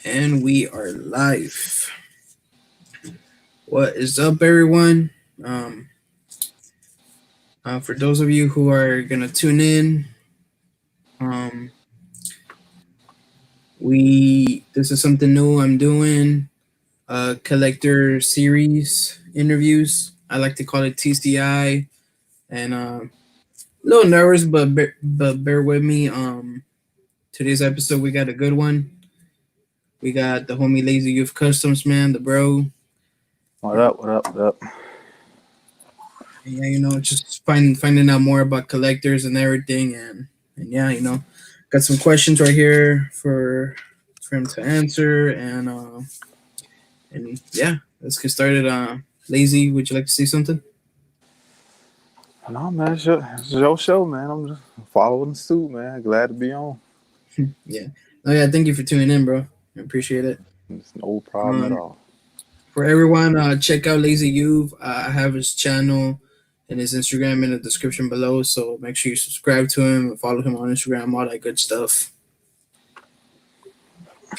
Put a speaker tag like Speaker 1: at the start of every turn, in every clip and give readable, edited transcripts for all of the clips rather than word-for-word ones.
Speaker 1: And we are live. What is up, everyone? Um, for those of you who are gonna tune in, um, we this is something new I'm doing. Collector series interviews. I like to call it TCI, and a little nervous, but bear with me. Today's episode we got a good one. We got the homie Lazy Youth Customs man, the bro.
Speaker 2: What up? What up? What up?
Speaker 1: Yeah, just finding out more about collectors and everything, and yeah, got some questions right here for him to answer, and yeah, let's get started. Lazy, would you like to say something?
Speaker 2: No, man, it's your show, man. I'm just following suit, man. Glad to be on.
Speaker 1: Yeah, oh yeah, thank you for tuning in, bro. I appreciate it.
Speaker 2: It's no problem at
Speaker 1: Um,
Speaker 2: all.
Speaker 1: for everyone, check out Lazy Youth. I have his channel and his Instagram in the description below, so make sure you subscribe to him and follow him on Instagram, all that good stuff.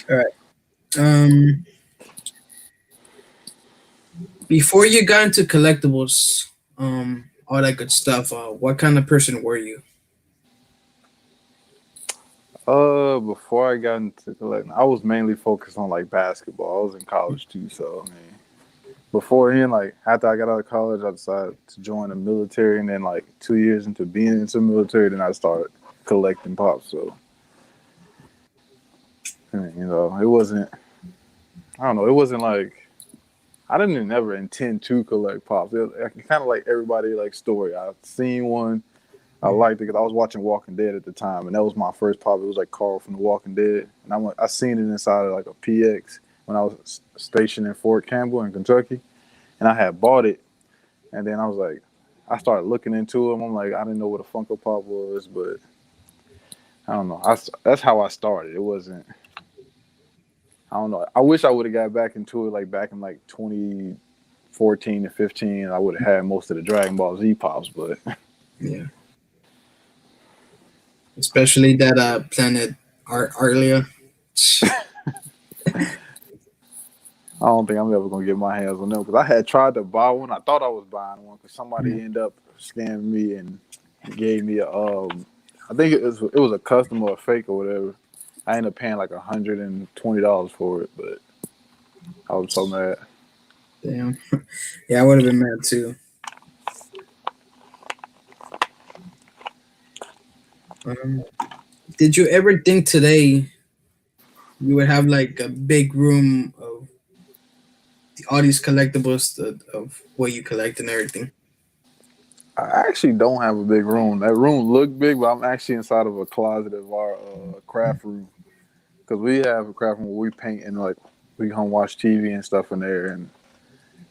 Speaker 1: All right. Um, Before you got into collectibles, all that good stuff, what kind of person were you?
Speaker 2: Before I got into collecting, I was mainly focused on like basketball. I was in college too, so I mean, beforehand, like after I got out of college, I decided to join the military, and then like 2 years into being into the military, then I started collecting pops. So, it wasn't. I don't know. It wasn't like I didn't never intend to collect pops. It kind of like everybody like story. I seen one. I liked it because I was watching Walking Dead at the time, and that was my first pop. It was like Carl from The Walking Dead, and I seen it inside of like a PX when I was stationed in Fort Campbell in Kentucky, and I had bought it, and then I was like, I started looking into them. I'm like, I didn't know what a Funko Pop was, but I don't know. That's how I started. It wasn't. I don't know. I wish I would have got back into it like back in like 2014 and 15. I would have had most of the Dragon Ball Z pops, but
Speaker 1: Yeah, especially that Planet Arlia.
Speaker 2: I don't think I'm ever gonna get my hands on them because I had tried to buy one. I thought I was buying one because somebody ended up scamming me and gave me a I think it was a custom or a fake or whatever. I ended up paying like $120 for it, but I was so mad.
Speaker 1: Damn. Yeah, I would have been mad too. Um, did you ever think today you would have like a big room of all these collectibles of what you collect and everything?
Speaker 2: I actually don't have a big room. That room looked big, but I'm actually inside of a closet of our craft room because we have a craft room where we paint and like we come watch TV and stuff in there, and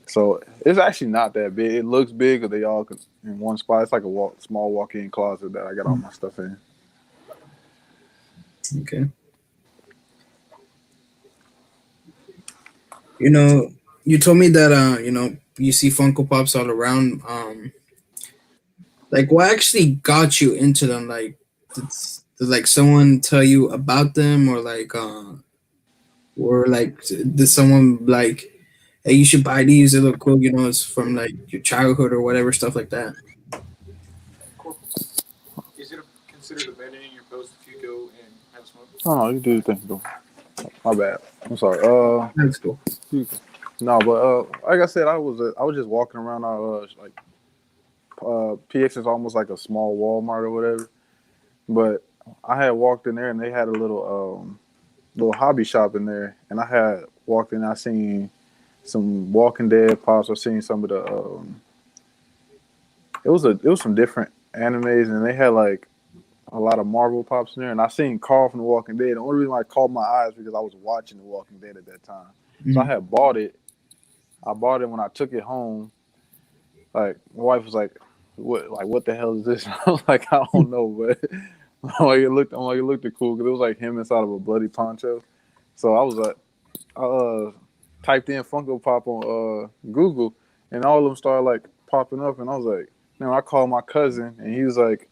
Speaker 2: so it's actually not that big. It looks big because they all in one spot. It's like a small walk-in closet that I got all my stuff in.
Speaker 1: Okay. You know, you told me that you see Funko Pops all around. Like what actually got you into them? Like did like someone tell you about them, or like did someone like, hey, you should buy these, they look cool, it's from like your childhood or whatever, stuff like that.
Speaker 2: Oh, you do your thing, though. My bad. I'm sorry.
Speaker 1: That's cool.
Speaker 2: No, but like I said, I was just walking around our PX is almost like a small Walmart or whatever. But I had walked in there and they had a little hobby shop in there, and I had walked in. I seen some Walking Dead pops. I seen some of the. It was some different animes, and they had like a lot of Marvel pops in there. And I seen Carl from The Walking Dead. The only reason why I caught my eyes because I was watching The Walking Dead at that time. So I
Speaker 1: Mhm.
Speaker 2: had bought it. I bought it when I took it home. Like my wife was like what the hell is this? I was like, I don't know, but I'm like it looked cool because it was like him inside of a bloody poncho. So I was like, I typed in Funko Pop on Google, and all of them started like popping up, and I was like, man, I called my cousin, and he was like,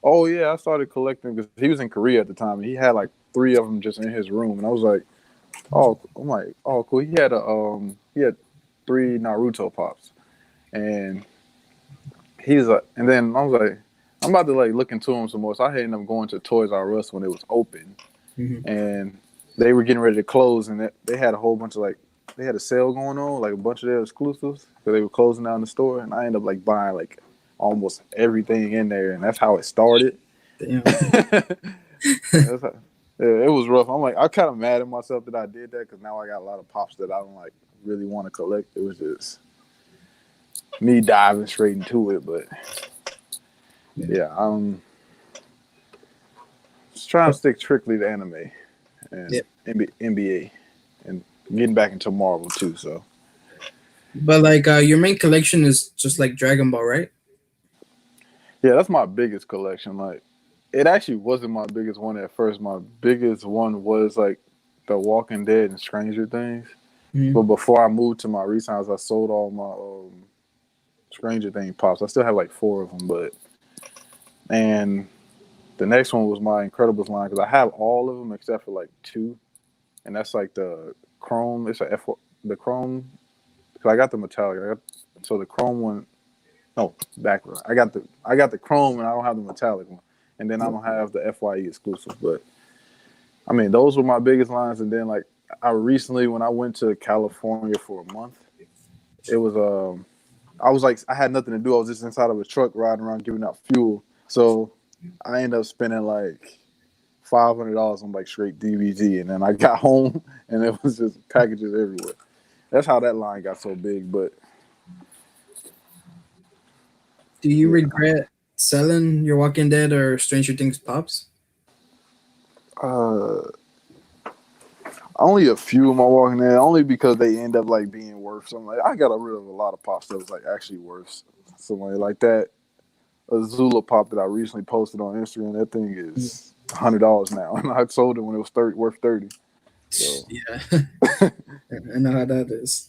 Speaker 2: oh yeah, I started collecting because he was in Korea at the time, and he had like three of them just in his room, and I was like, oh, I'm like, oh, cool. He had three Naruto pops, and he's like, and then I was like, I'm about to like look into them some more. So I ended up going to Toys R Us when it was open,
Speaker 1: Hmm.
Speaker 2: and they were getting ready to close, and they had a whole bunch of like they had a sale going on, like a bunch of their exclusives because they were closing down the store, and I ended up like buying like almost everything in there, and that's how it started.
Speaker 1: Damn.
Speaker 2: That's how, yeah, it was rough. I'm like, I'm kind of mad at myself that I did that because now I got a lot of pops that I don't like really want to collect. It was just me diving straight into it, but
Speaker 1: Yeah.
Speaker 2: yeah, I'm just trying to stick strictly to anime
Speaker 1: Yeah.
Speaker 2: and NBA and getting back into Marvel too. So
Speaker 1: But like your main collection is just like Dragon Ball, right?
Speaker 2: yeah, that's my biggest collection. Like, it actually wasn't my biggest one at first. My biggest one was like The Walking Dead and Stranger Things. But
Speaker 1: Mm-hmm.
Speaker 2: before I moved to my recent house, I sold all my Stranger Things pops. I still have like four of them, but and the next one was my Incredibles line because I have all of them except for like two, and that's like the Chrome. It's a F the Chrome because I got the metallic. So the Chrome one. No, backwards. I got the Chrome and I don't have the metallic one, and then I don't have the FYE exclusive. But I mean, those were my biggest lines. And then like I recently when I went to California for a month, it was I was like, I had nothing to do. I was just inside of a truck riding around giving out fuel. So I ended up spending like $500 on like straight DVG. And then I got home and it was just packages everywhere. That's how that line got so big. But
Speaker 1: Do you
Speaker 2: yeah,
Speaker 1: regret selling your Walking Dead or Stranger Things pops?
Speaker 2: uh, only a few of my walking there, only because they end up like being worth something. Like I got rid of a lot of pops that was like actually worth something like that. Azula pop that I recently posted on Instagram. That thing
Speaker 1: Mm.
Speaker 2: is $100 now, and I sold it when it was worth 30. So
Speaker 1: Yeah, I know how that is.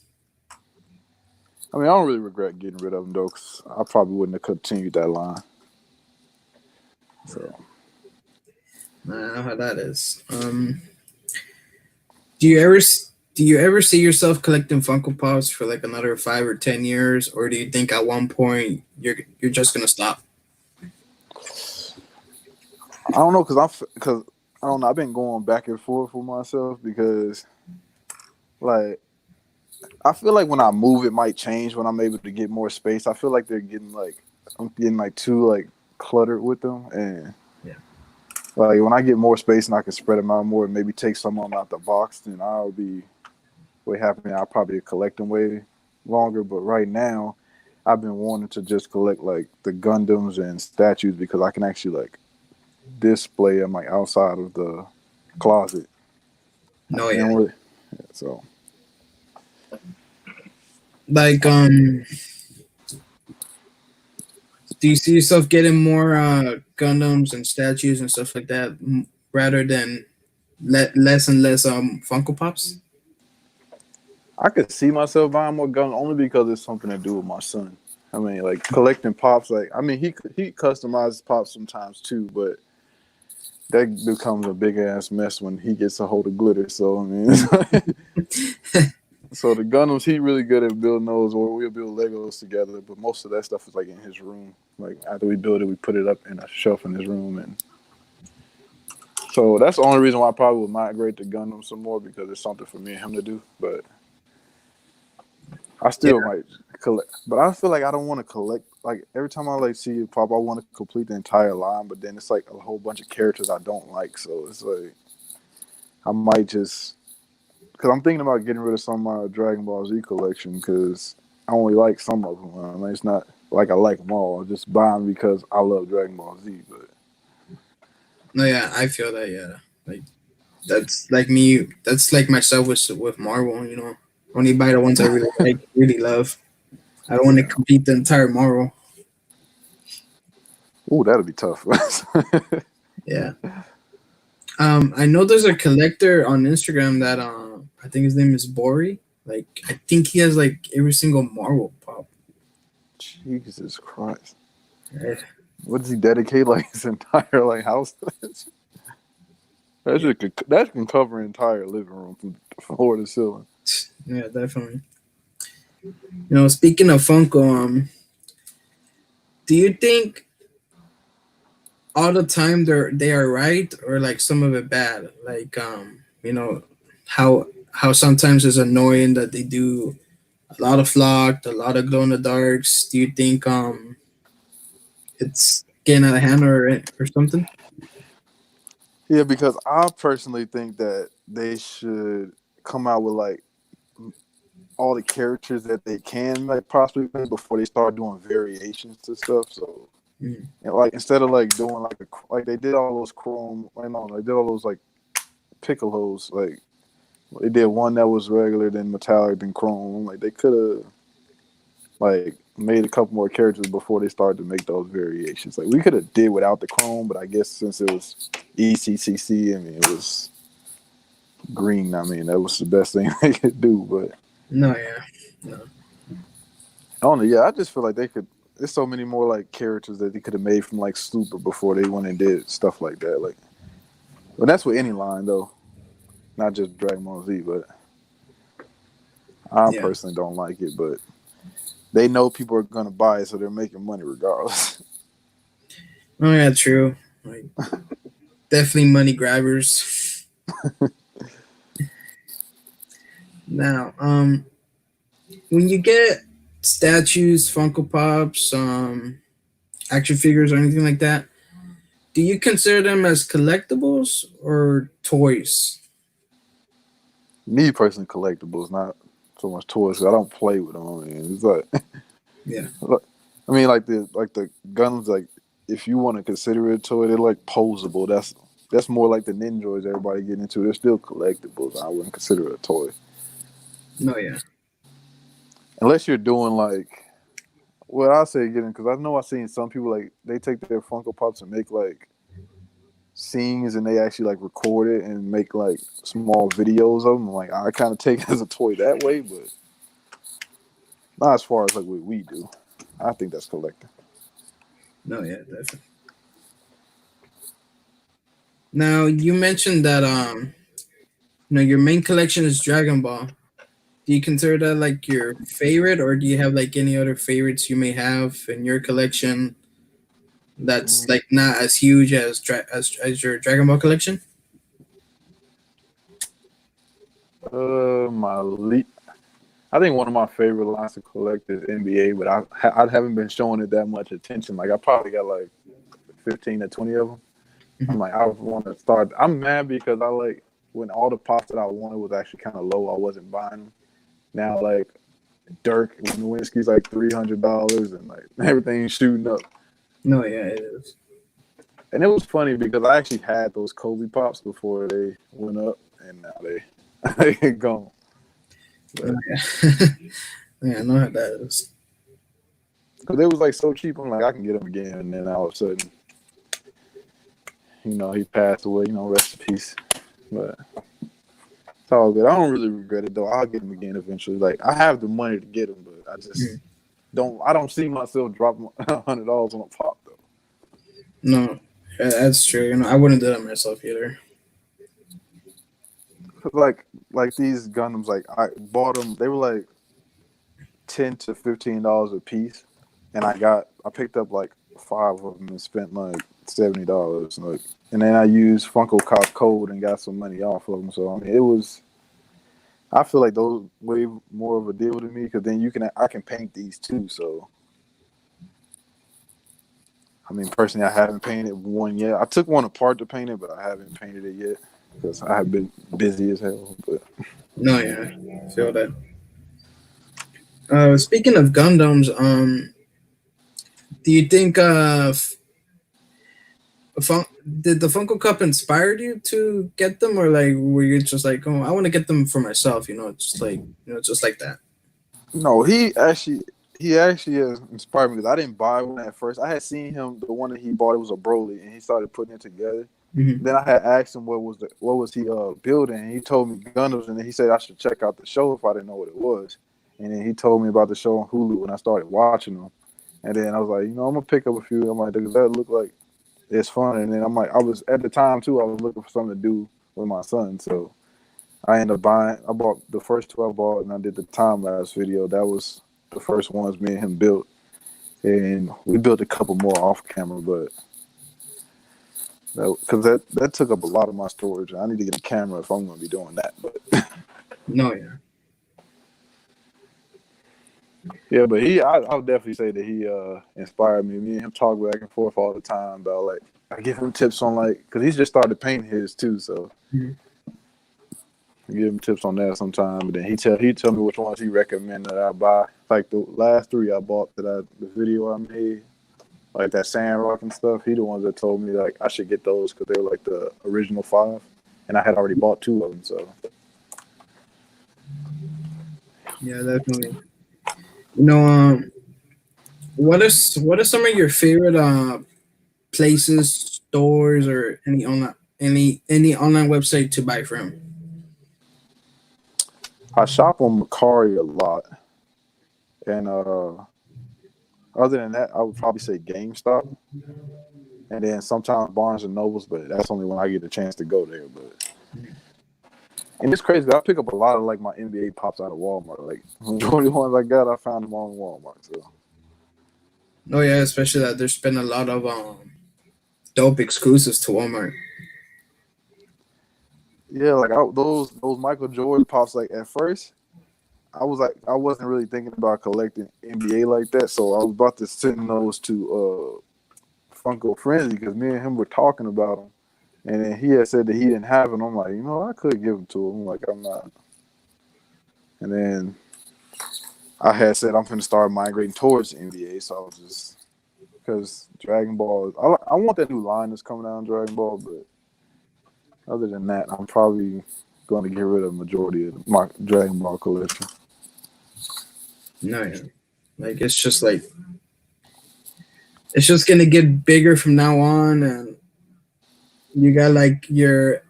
Speaker 2: I mean, I don't really regret getting rid of them though, because I probably wouldn't have continued that line. So
Speaker 1: I know how that is. Do you ever do you ever see yourself collecting Funko Pops for like another 5 or 10 years, or do you think at one point you're just gonna stop?
Speaker 2: I don't know, because I don't know. I've been going back and forth with myself because like I feel like when I move, it might change when I'm able to get more space. I feel like I'm getting like too like cluttered with them, and
Speaker 1: Yeah.
Speaker 2: like when I get more space and I can spread them out more and maybe take some of them out the box, then I'll be way happy. I'll probably collect them way longer. But right now, I've been wanting to just collect like the Gundams and statues because I can actually like display them like outside of the closet.
Speaker 1: No,
Speaker 2: And
Speaker 1: yeah.
Speaker 2: really, so
Speaker 1: Like, do you see yourself getting more Gundams and statues and stuff like that, rather than less and less Funko Pops?
Speaker 2: I could see myself buying more guns only because it's something to do with my son. I mean, like collecting pops. Like, I mean, he customizes pops sometimes too, but that becomes a big ass mess when he gets a hold of glitter. So I mean, so the Gundams he really good at building those, or we'll build Legos together. But most of that stuff is like in his room. Like after we build it, we put it up in a shelf in his room, and so that's the only reason why I probably would migrate to Gundam some more because it's something for me and him to do. But I
Speaker 1: Yeah.
Speaker 2: still might collect, but I feel like I don't want to collect. Like every time I like see it pop, I want to complete the entire line. But then it's like a whole bunch of characters I don't like, so it's like I might just because I'm thinking about getting rid of some of my Dragon Ball Z collection because I only like some of them. I mean, it's not like I like them all. I just buy them because I love Dragon Ball Z. But
Speaker 1: No, yeah, I feel that. Yeah, like that's like me. That's like myself with Marvel. Only buy the ones I really like, really love. I don't want to
Speaker 2: yeah,
Speaker 1: complete the entire Marvel.
Speaker 2: ooh, that'll be tough.
Speaker 1: Yeah. I know there's a collector on Instagram that I think his name is Bori. Like I think he has like every single Marvel pop.
Speaker 2: Jesus Christ,
Speaker 1: Yeah.
Speaker 2: what does he dedicate like his entire like house to? That
Speaker 1: Yeah,
Speaker 2: shit could, that can cover an entire living room from floor to ceiling.
Speaker 1: yeah, definitely. Speaking of Funko, do you think all the time they are right or like some of it bad? Like, how sometimes it's annoying that they do a lot of flocked, a lot of glow in the darks. Do you think it's getting out of hand or something?
Speaker 2: Yeah, because I personally think that they should come out with like all the characters that they can like possibly make before they start doing variations to stuff. So
Speaker 1: Mm.
Speaker 2: and like instead of like doing like they did all those Chrome, I know they did all those like Piccolos. Like they did one that was regular, then metallic, then Chrome. Like they could have like made a couple more characters before they started to make those variations. Like we could have did without the Chrome, but I guess since it was ECCC, I mean it was green. I mean that was the best thing they could do. But
Speaker 1: No, yeah, no,
Speaker 2: only yeah, I just feel like they could. There's so many more like characters that they could have made from like Super before they went and did stuff like that. Like, but that's with any line though, not just Dragon Ball Z. But I
Speaker 1: yeah.
Speaker 2: personally don't like it. But they know people are gonna buy it, so they're making money regardless.
Speaker 1: Oh yeah, true. Like definitely money grabbers. Now, when you get statues, Funko Pops, action figures, or anything like that, do you consider them as collectibles or toys?
Speaker 2: Me personally, collectibles, not so much toys. 'Cause I don't play with them. I mean, it's like,
Speaker 1: Yeah.
Speaker 2: I mean, like the guns. Like, if you want to consider it a toy, they're like posable. That's more like the Ninjas everybody getting into. They're still collectibles. I wouldn't consider it a toy
Speaker 1: No, yeah.
Speaker 2: unless you're doing like what I say getting because I know I've seen some people like they take their Funko Pops and make like scenes and they actually like record it and make like small videos of them. Like I kind of take it as a toy that way, but not as far as like what we do. I think that's collecting.
Speaker 1: No, yeah, definitely. Now you mentioned that your main collection is Dragon Ball. Do you consider that like your favorite, or do you have like any other favorites you may have in your collection that's
Speaker 2: Mm,
Speaker 1: like not as huge as your Dragon Ball collection?
Speaker 2: my I think one of my favorite lines to collect is NBA, but I haven't been showing it that much attention. Like I probably got like 15 to 20 of them. I'm
Speaker 1: Mhm.
Speaker 2: like I want to start. I'm mad because I like when all the pops that I wanted was actually kind of low. I wasn't buying them. Now like Dirk Nowinski's like $300 and like everything's shooting up.
Speaker 1: No, yeah, it is.
Speaker 2: And it was funny because I actually had those Kobe pops before they went up, and now they gone.
Speaker 1: No,
Speaker 2: But
Speaker 1: yeah. Yeah, I know how that is.
Speaker 2: because it was like so cheap, I'm like I can get them again. And then all of a sudden, he passed away. Rest in peace. But it's all good. I don't really regret it though. I'll get them again eventually. Like I have the money to get them, but I just
Speaker 1: Mm.
Speaker 2: don't. I don't see myself dropping $100 on a pop though.
Speaker 1: No, yeah, that's true. I wouldn't do that myself either.
Speaker 2: Like these Gundams, like I bought them. They were like $10 to $15 a piece, and I picked up like five of them and spent like $70. Like, and then I used Funko Cop code and got some money off of them. So I mean, it was. I feel like those way more of a deal to me because then I can paint these too. So I mean, personally, I haven't painted one yet. I took one apart to paint it, but I haven't painted it yet because I have been busy as hell. But
Speaker 1: No, yeah, feel that. Speaking of Gundams, do you think did the Funko Cup inspired you to get them, or like were you just like, oh, I want to get them for myself? Just like that.
Speaker 2: no, he actually has inspired me because I didn't buy one at first. I had seen him the one that he bought. It was a Broly, and he started putting it together.
Speaker 1: Hmm.
Speaker 2: Then I had asked him what was he building, and he told me Gundams, and then he said I should check out the show if I didn't know what it was. And then he told me about the show on Hulu, and I started watching them. And then I was like, I'm gonna pick up a few. I'm like, does that look like it's fun. And then I'm like, I was at the time too. I was looking for something to do with my son, so I ended up buying. I bought the first two I bought, and I did the time lapse video. That was the first ones me and him built, and we built a couple more off camera, but because that took up a lot of my storage. I need to get a camera if I'm going to be doing that. But
Speaker 1: No, yeah.
Speaker 2: yeah, but I would definitely say that he inspired me. Me and him talk back and forth all the time about like I give him tips on like because he's just started painting his too, so
Speaker 1: Mhm.
Speaker 2: I give him tips on that sometime. But then he tell me which ones he recommend that I buy. Like the last three I bought the video I made, like that sand rock and stuff. He the ones that told me like I should get those because they were like the original 5, and I had already bought 2 of them. So
Speaker 1: Yeah, definitely. You know, what are some of your favorite places, stores, or any online website to buy from?
Speaker 2: I shop on Macari a lot, and other than that, I would probably say GameStop, and then sometimes Barnes and Nobles, but that's only when I get a chance to go there. But and it's crazy. I pick up a lot of like my NBA pops out of Walmart. Like majority of the ones I got, I found them all in Walmart. So
Speaker 1: Oh yeah, especially that there's been a lot of dope exclusives to Walmart.
Speaker 2: yeah, like those Michael Jordan pops. Like at first, I wasn't really thinking about collecting NBA like that. So I was about to send those to Funko Frenzy because me and him were talking about them. And then he had said that he didn't have it. I'm like, I could give them to him. Like, I'm not. And then I had said I'm going to start migrating towards the NBA. So I was just, because Dragon Ball, I want that new line that's coming out in Dragon Ball. But other than that, I'm probably going to get rid of the majority of my Dragon Ball collection.
Speaker 1: No, yeah. Like it's just gonna get bigger from now on, and you got like your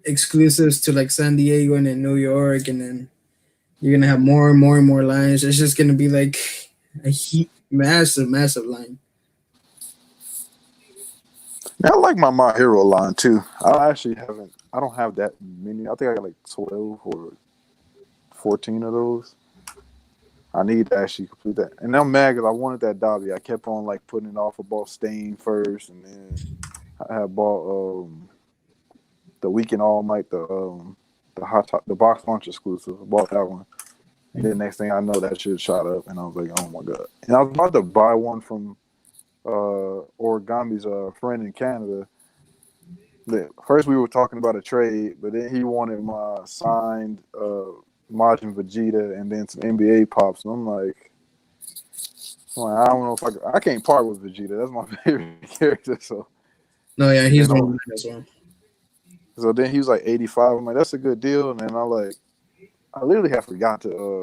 Speaker 1: exclusives to like San Diego and then New York, and then you're gonna have more and more and more lines. It's just gonna be like massive, massive line.
Speaker 2: Now, I like my Hero line too. I don't have that many. I think I got like 12 or 14 of those. I need to actually complete that. And I'm mad because I wanted that Dobby. I kept on like putting it off. I bought Stain first, and then I had bought the Weekend All Might, the hot top, the box launch exclusive. I bought that one, and then next thing I know, that shit shot up, and I was like, oh my god. And I was about to buy one from Origami's friend in Canada. First we were talking about a trade, but then he wanted my signed Majin Vegeta and then some NBA pops. And I'm like, I don't know if I can't part with Vegeta. That's my favorite character. So
Speaker 1: No, yeah,
Speaker 2: and
Speaker 1: he's
Speaker 2: then
Speaker 1: on as well.
Speaker 2: so then he was like 85. I'm like, that's a good deal. And then I literally have forgot to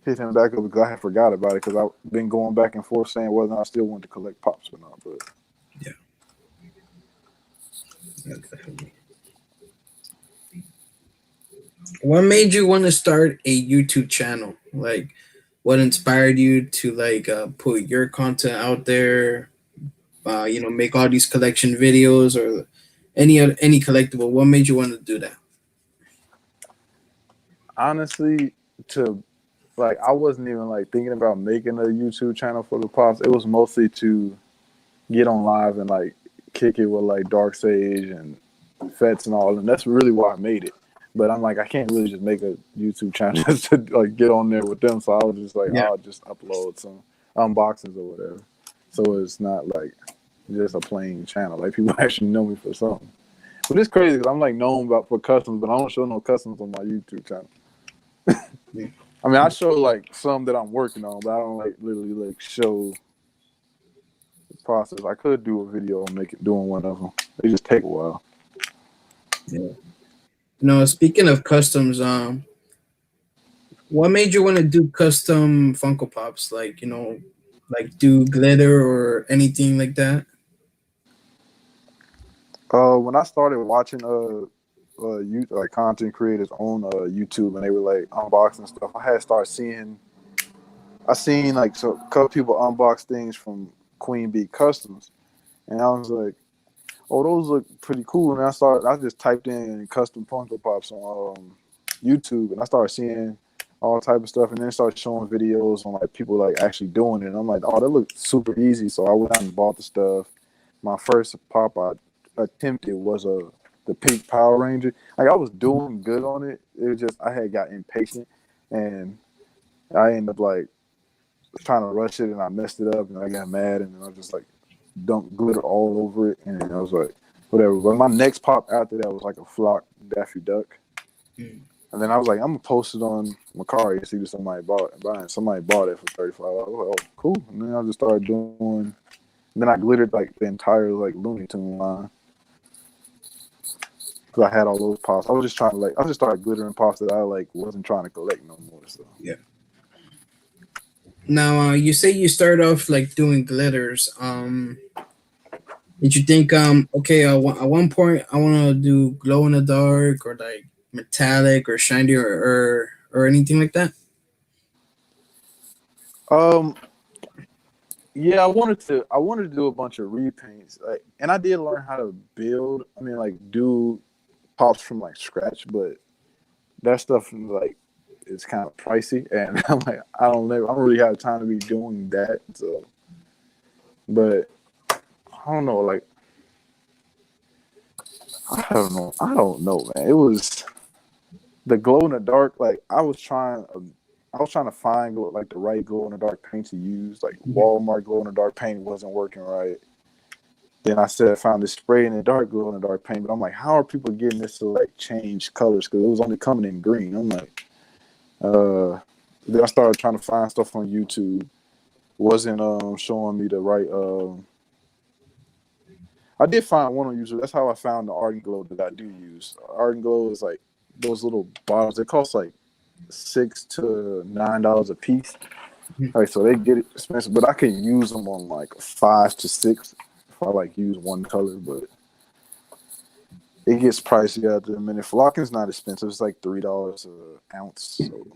Speaker 2: hit him back up because I had forgot about it because I've been going back and forth saying whether or not I still want to collect pops or not. But
Speaker 1: Yeah, definitely. What made you want to start a YouTube channel? Like, what inspired you to like put your content out there? Make all these collection videos or any collectible. What made you want to do that?
Speaker 2: honestly, to like I wasn't even like thinking about making a YouTube channel for the pops. It was mostly to get on live and like kick it with like Dark Sage and Fets and all, and that's really why I made it. But I'm like, I can't really just make a YouTube channel just to like get on there with them. So I was just like,
Speaker 1: Yeah,
Speaker 2: I'll just upload some unboxings or whatever. So it's not like just a plain channel. Like people actually know me for something. But it's crazy because I'm like known about for customs, but I don't show no customs on my YouTube channel.
Speaker 1: yeah.
Speaker 2: I mean, I show like some that I'm working on, but I don't like literally like show the process. I could do a video on doing one of them. They just take a while.
Speaker 1: Yeah. Speaking of customs, what made you want to do custom Funko Pops? Like, like do glitter or anything like that?
Speaker 2: When I started watching you like content creators on YouTube and they were like unboxing stuff, I had started seeing. I seen like a couple people unbox things from Queen Bee Customs, and I was like, oh, those look pretty cool. And I just typed in custom Funko Pops on YouTube, and I started seeing all type of stuff, and then started showing videos on like people like actually doing it. And I'm like, oh, that looks super easy. So I went out and bought the stuff. My first pop I attempted was the pink Power Ranger. Like I was doing good on it. It was just I had got impatient, and I ended up like trying to rush it, and I messed it up, and I got mad, and then I just like dumped glitter all over it, and I was like, whatever. But my next pop after that was like a flock Daffy Duck.
Speaker 1: Mm.
Speaker 2: And then I was like, I'm gonna post it on Macari and see if somebody bought it. And somebody bought it for $35. Oh, cool. And then I just started doing. Then I glittered like the entire like Looney Tune line because I had all those pops. I was just trying to like I just started glittering pops that I like wasn't trying to collect no more. So
Speaker 1: Yeah. Now, you say you start off like doing glitters. Did you think, okay, at one point I want to do glow in the dark or like metallic or shiny or anything like that?
Speaker 2: um yeah, I wanted to do a bunch of repaints. Like and I did learn how to build. I mean like do pops from like scratch, but that stuff like it's kind of pricey, and I'm like I don't really have time to be doing that. So, but I don't know, like I don't know, man. It was the glow in the dark. Like I was trying to find like the right glow in the dark paint to use. Like
Speaker 1: Mhm.
Speaker 2: Walmart glow in the dark paint wasn't working right. Then I said I found this spray in the dark glow in the dark paint, but I'm like, how are people getting this to like change colors? Because it was only coming in green. I'm like, uh. Then I started trying to find stuff on YouTube. Wasn't showing me the right. I did find one on YouTube. That's how I found the Art and Glow that I do use. Art and Glow is like those little bottles. They cost like $6 to $9 a piece.
Speaker 1: Mhm.
Speaker 2: All right, so they get expensive, but I can use them on like 5 to 6 if I like use one color. But it gets pricey after a minute. Flocking's not expensive. It's like $3 an ounce. So,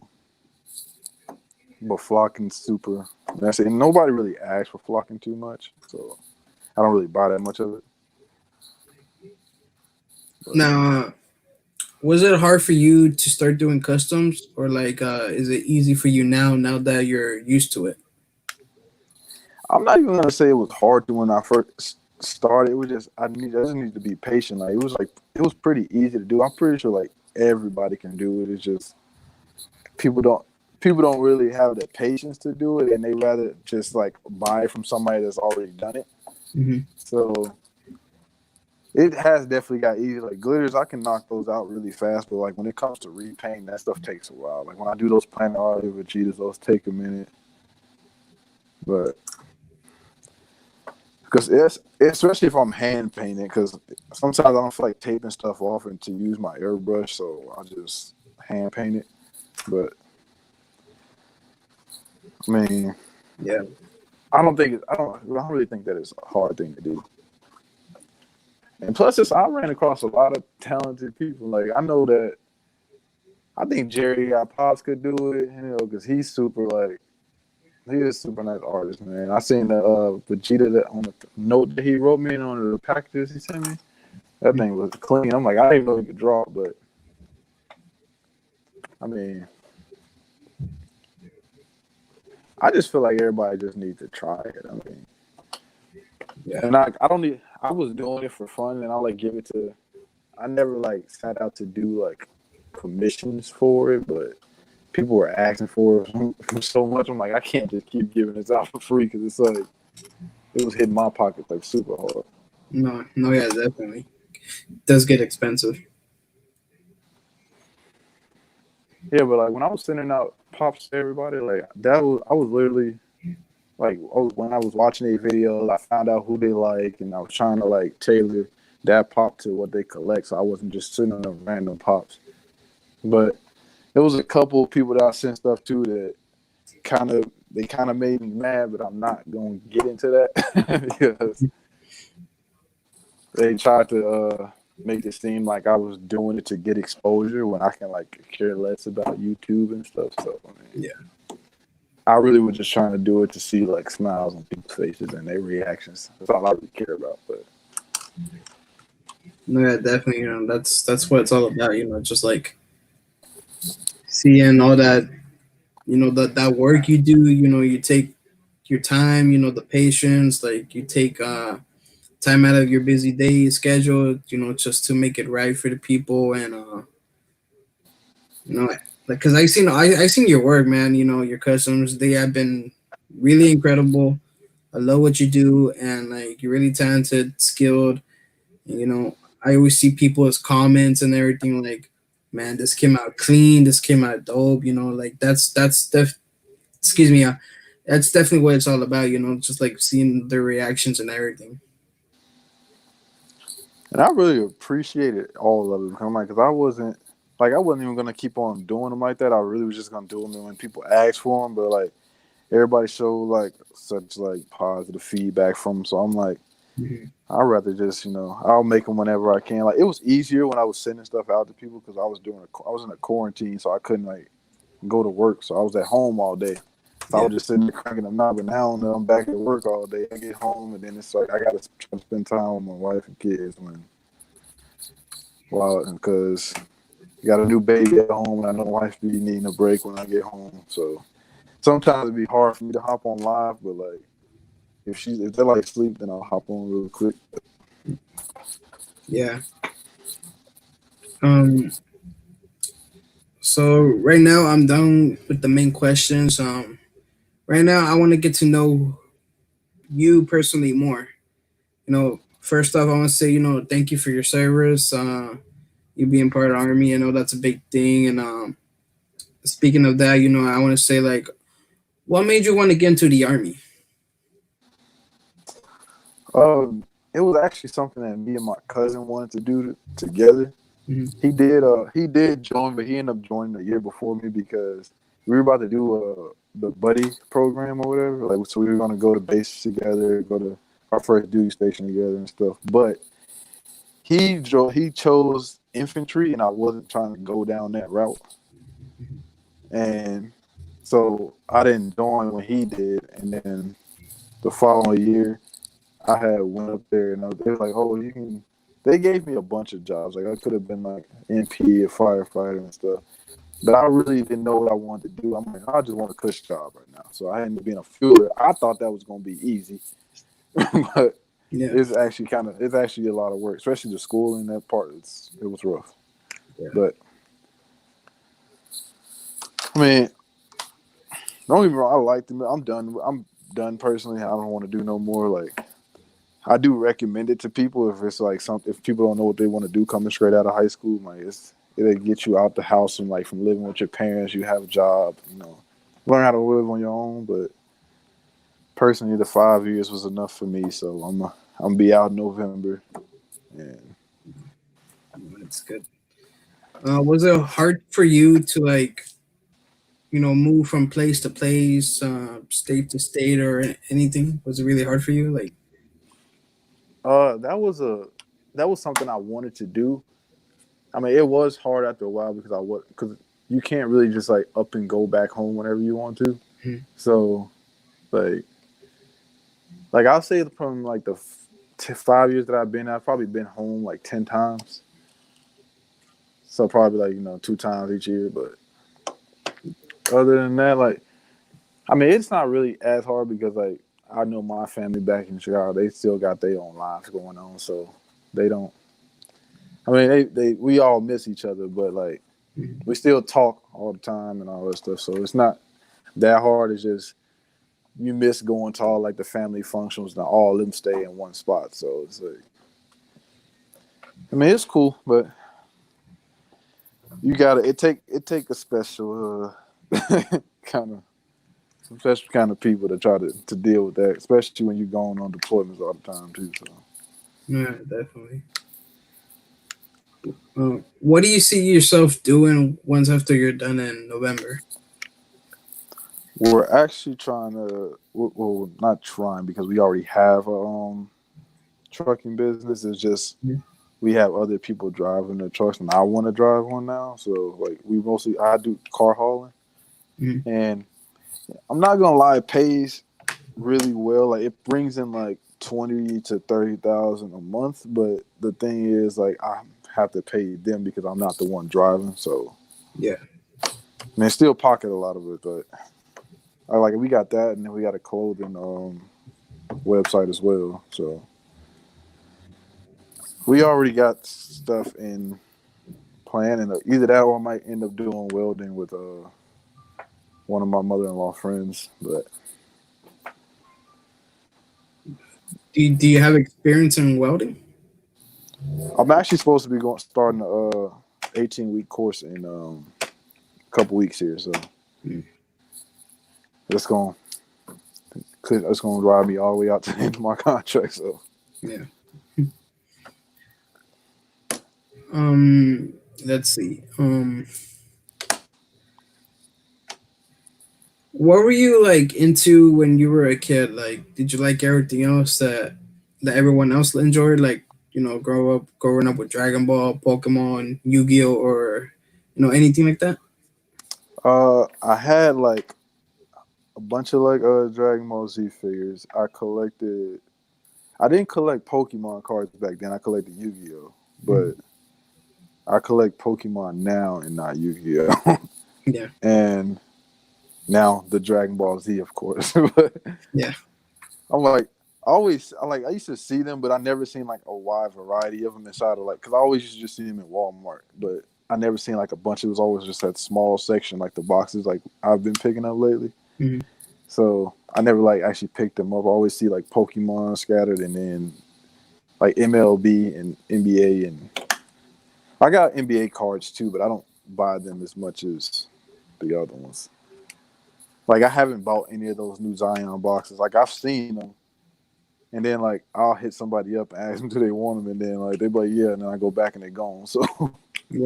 Speaker 2: but flocking's super. That's it. Nobody really asks for flocking too much, so I don't really buy that much of it. But
Speaker 1: Now, was it hard for you to start doing customs, or like, is it easy for you now that you're used to it?
Speaker 2: I'm not even gonna say it was hard to when I first started. It was just I just need to be patient. Like it was pretty easy to do. I'm pretty sure like everybody can do it. It's just people don't people don't really have the patience to do it, and they rather just like buy from somebody that's already done it.
Speaker 1: Hmm.
Speaker 2: So it has definitely got easy. Like glitters, I can knock those out really fast, but like when it comes to repainting, that stuff takes a while. Like when I do those planet art Vegetas, those take a minute. But because it's especially if I'm hand painting, because sometimes I don't feel like taping stuff off and to use my airbrush, so I just hand paint it. But I mean,
Speaker 1: Yeah.
Speaker 2: I don't really think that it's a hard thing to do. And plus, I ran across a lot of talented people. Like I know that I think Jerry Pops could do it, because he's super like he is a super nice artist, man. I seen the Vegeta that on the note that he wrote me and on the packages he sent me. That thing was clean. I'm like, I didn't know he could draw, but I mean, I just feel like everybody just needs to try it. I mean,
Speaker 1: Yeah.
Speaker 2: and I don't need. I was doing it for fun, and I like give it to. I never like sat out to do like commissions for it, but people were asking for it so much. I'm like, I can't just keep giving this out for free because it's like it was hitting my pocket like super hard.
Speaker 1: No, no, yeah, definitely. It does get expensive.
Speaker 2: Yeah, but like when I was sending out pops to everybody, like that was I was literally like when I was watching a video, I found out who they like, and I was trying to like tailor that pop to what they collect, so I wasn't just sending them random pops. But there was a couple of people that I sent stuff to that kind of made me mad, but I'm not going to get into that because they tried to make it seem like I was doing it to get exposure when I can like care less about YouTube and stuff. So I mean,
Speaker 1: Yeah.
Speaker 2: I really was just trying to do it to see like smiles on people's faces and their reactions. That's all I really care about. But
Speaker 1: No, yeah, definitely. That's what it's all about. Just like seeing all that. That work you do. You take your time. The patience. Like you take time out of your busy day schedule. Just to make it right for the people and like because I seen your work, man. Your customs. They have been really incredible. I love what you do, and like you're really talented, skilled. And, I always see people's comments and everything like, man, this came out clean, this came out dope. Like excuse me, that's definitely what it's all about. Just like seeing the reactions and everything.
Speaker 2: And I really appreciated all of it. Because I wasn't even gonna keep on doing them like that. I really was just gonna do them when people asked for them. But like everybody showed like such like positive feedback from them. So I'm like,
Speaker 1: Mhm.
Speaker 2: I'd rather just I'll make them whenever I can. Like it was easier when I was sending stuff out to people because I was in a quarantine, so I couldn't like go to work. So I was at home all day. So I
Speaker 1: Yeah,
Speaker 2: was just sitting there cranking them out. But now I'm back at work all day. I get home and then it's like I gotta try to spend time with my wife and kids when because got a new baby at home and I know my wife be needing a break when I get home. So sometimes it'd be hard for me to hop on live, but like if they're like asleep, then I'll hop on real quick.
Speaker 1: yeah. Um. So right now I'm done with the main questions. Right now I want to get to know you personally more. First off, I want to say thank you for your service. You being part of the army, that's a big thing. And speaking of that, I want to say like, what made you want to get into the army?
Speaker 2: It was actually something that me and my cousin wanted to do together.
Speaker 1: Hmm.
Speaker 2: He did join, but he ended up joining a year before me because we were about to do the buddy program or whatever. Like so we were gonna go to base together, go to our first duty station together and stuff. But he chose infantry, and I wasn't trying to go down that route. And so I didn't join when he did. And then the following year, I had went up there, and they were like, "Oh, you can." They gave me a bunch of jobs. Like I could have been like MP, a firefighter, and stuff. But I really didn't know what I wanted to do. I'm like, I just want a cush job right now. So I ended up being a fueler. I thought that was going to be easy, but
Speaker 1: Yeah,
Speaker 2: it's actually a lot of work, especially the schooling that part. It was rough.
Speaker 1: yeah,
Speaker 2: But I mean, don't get me wrong. I liked it. I'm done. I'm done personally. I don't want to do no more. Like I do recommend it to people if it's like something. If people don't know what they want to do coming straight out of high school, like it'll get you out the house and like from living with your parents. You have a job. Learn how to live on your own. But personally, the 5 years was enough for me. So I'm gonna be out in November. And
Speaker 1: that's good. Was it hard for you to like move from place to place, state to state, or anything? Was it really hard for you? Like,
Speaker 2: that was something I wanted to do. I mean, it was hard after a while because you can't really just like up and go back home whenever you want to.
Speaker 1: mhm,
Speaker 2: So like I'll say from like the 5 years that I've been, I've probably been home like 10 times. So probably like 2 times each year. But other than that, like I mean, it's not really as hard because like I know my family back in Chicago, they still got their own lives going on, so they don't. I mean, they we all miss each other, but like
Speaker 1: mhm.
Speaker 2: we still talk all the time and all that stuff. So it's not that hard. It's just you miss going to all like the family functions and all of them stay in one spot. So it's like I mean, it's cool, but you gotta it take a special kind of some special kind of people to try to deal with that, especially when you're going on deployments all the time too. So
Speaker 1: Yeah, definitely. What do you see yourself doing once after you're done in November?
Speaker 2: we're actually trying to well not trying because we already have a trucking business. It's just
Speaker 1: Mhm.
Speaker 2: we have other people driving the trucks, and I want to drive one now. So like I do car hauling,
Speaker 1: Mhm.
Speaker 2: and I'm not gonna lie, it pays really well. Like it brings in like 20 to 30,000 a month. But the thing is, like, I have to pay them because I'm not the one driving. So,
Speaker 1: Yeah.
Speaker 2: I mean, still pocket a lot of it, but I like we got that, and then we got a clothing website as well. So we already got stuff in plan, and either that or I might end up doing welding with one of my mother-in-law friends. But
Speaker 1: Do you have experience in welding?
Speaker 2: I'm actually supposed to be going starting a 18-week course in a couple weeks here, so
Speaker 1: Mm.
Speaker 2: it's going it's going to drive me all the way out to the end of my contract. So
Speaker 1: Yeah. Um. Let's see. What were you like into when you were a kid? Like, did you like everything else that everyone else enjoyed? Like, growing up with Dragon Ball, Pokemon, Yu-Gi-Oh, or anything like that?
Speaker 2: I had like a bunch of like Dragon Ball Z figures. I didn't collect Pokemon cards back then. I collected Yu-Gi-Oh, but
Speaker 1: Mhm.
Speaker 2: I collect Pokemon now and not Yu-Gi-Oh.
Speaker 1: Yeah.
Speaker 2: And now the Dragon Ball Z, of course. But
Speaker 1: Yeah.
Speaker 2: I'm like, I used to see them, but I never seen like a wide variety of them inside of like, because I always used to just see them in Walmart, but I never seen like a bunch. It was always just that small section, like the boxes, like I've been picking up lately.
Speaker 1: Hmm.
Speaker 2: So I never like actually picked them up. I always see like Pokemon scattered, and then like MLB and NBA, and I got NBA cards too, but I don't buy them as much as the other ones. Like I haven't bought any of those new Zion boxes. Like I've seen them, and then like I'll hit somebody up and ask them do they want them, and then like they be like yeah, and then I go back and they're gone. So,
Speaker 1: Yeah.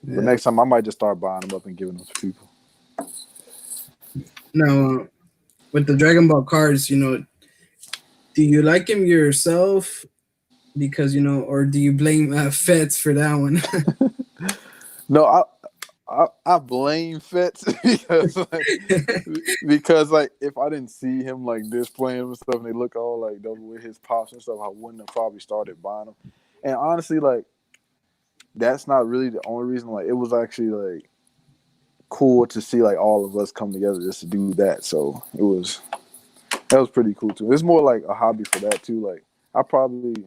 Speaker 2: but
Speaker 1: Yeah.
Speaker 2: next time I might just start buying them up and giving them to people.
Speaker 1: Now, with the Dragon Ball cards, do you like them yourself? Because or do you blame Feds for that one?
Speaker 2: No, I blame Fetz because like if I didn't see him like displaying them and stuff, and they look all like those with his pops and stuff, I wouldn't have probably started buying them. And honestly, like that's not really the only reason. Like it was actually like cool to see like all of us come together just to do that. So that was pretty cool too. It's more like a hobby for that too. Like I probably